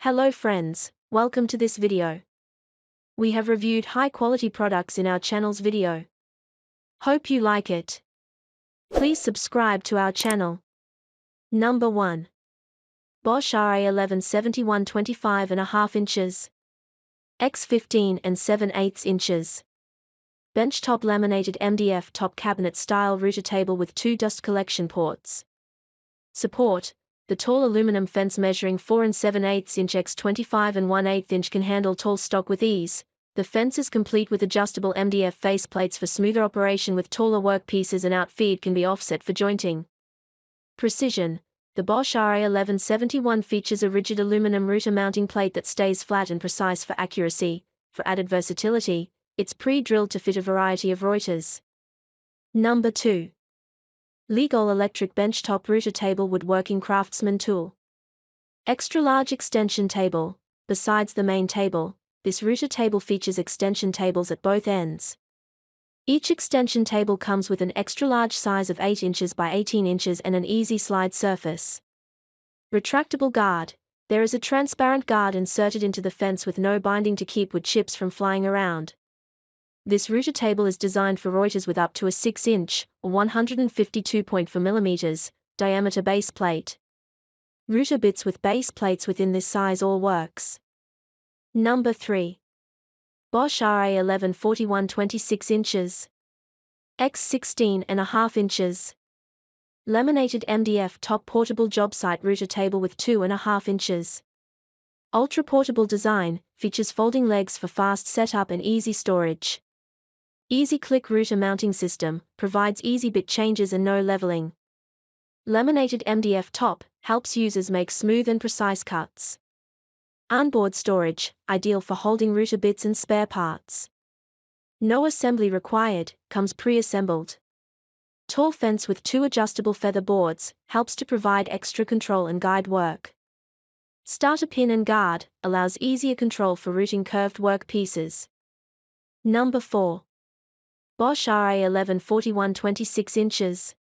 Hello friends, welcome to this video. We have reviewed high-quality products in our channel's video. Hope you like it. Please subscribe to our channel. Number 1. BOSCH RA11 71 25.5 inches. X 15 and 7/8 inches. Benchtop laminated MDF top cabinet style router table with 2 dust collection ports. Support. The tall aluminum fence measuring 4 and 7/8 inch x 25 and 1/8 inch can handle tall stock with ease. The fence is complete with adjustable MDF faceplates for smoother operation with taller workpieces, and outfeed can be offset for jointing. Precision. The BOSCH RA11 71 features a rigid aluminum router mounting plate that stays flat and precise for accuracy. For added versatility, it's pre-drilled to fit a variety of routers. Number 2. Leegol electric benchtop router table woodworking Craftsman tool. Extra large extension table. Besides the main table, this router table features extension tables at both ends. Each extension table comes with an extra large size of 8 inches by 18 inches and an easy slide surface. Retractable guard. There is a transparent guard inserted into the fence with no binding to keep wood chips from flying around. This router table is designed for routers with up to a 6-inch, or 152.4 mm, diameter base plate. Router bits with base plates within this size all works. Number 3. BOSCH RA11 41 26 inches. X 16.5 inches. Laminated MDF top portable Jobsite router table with 2.5 inches. Ultra portable design, features folding legs for fast setup and easy storage. Easy click router mounting system, provides easy bit changes and no leveling. Laminated MDF top, helps users make smooth and precise cuts. Onboard storage, ideal for holding router bits and spare parts. No assembly required, comes pre-assembled. Tall fence with 2 adjustable feather boards, helps to provide extra control and guide work. Starter pin and guard, allows easier control for routing curved work pieces. Number 4. BOSCH RA11 41 26 inches.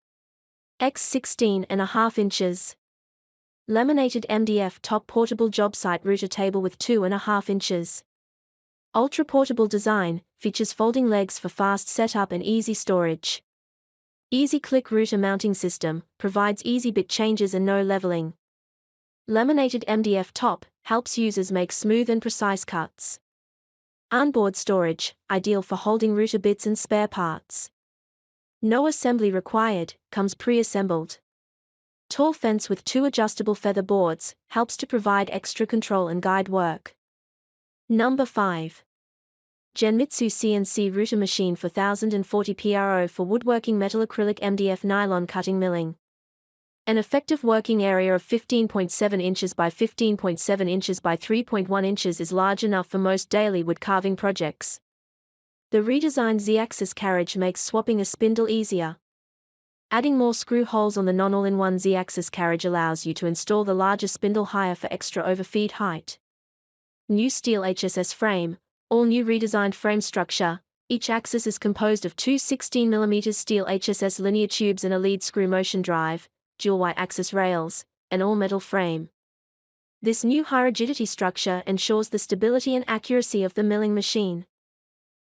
X 16.5 inches. Laminated MDF top portable Jobsite router table with 2.5 inches. Ultra portable design, features folding legs for fast setup and easy storage. Easy click router mounting system, provides easy bit changes and no leveling. Laminated MDF top, helps users make smooth and precise cuts. Onboard storage, ideal for holding router bits and spare parts. No assembly required, comes pre-assembled. Tall fence with 2 adjustable feather boards, helps to provide extra control and guide work. Number 5. Genmitsu CNC router machine for 1040 PRO for woodworking metal acrylic MDF nylon cutting milling. An effective working area of 15.7 inches by 15.7 inches by 3.1 inches is large enough for most daily wood carving projects. The redesigned Z-axis carriage makes swapping a spindle easier. Adding more screw holes on the non-all-in-one Z-axis carriage allows you to install the larger spindle higher for extra overfeed height. New steel HSS frame, all new redesigned frame structure. Each axis is composed of 2 16mm steel HSS linear tubes and a lead screw motion drive, dual Y-axis rails, and all-metal frame. This new high-rigidity structure ensures the stability and accuracy of the milling machine.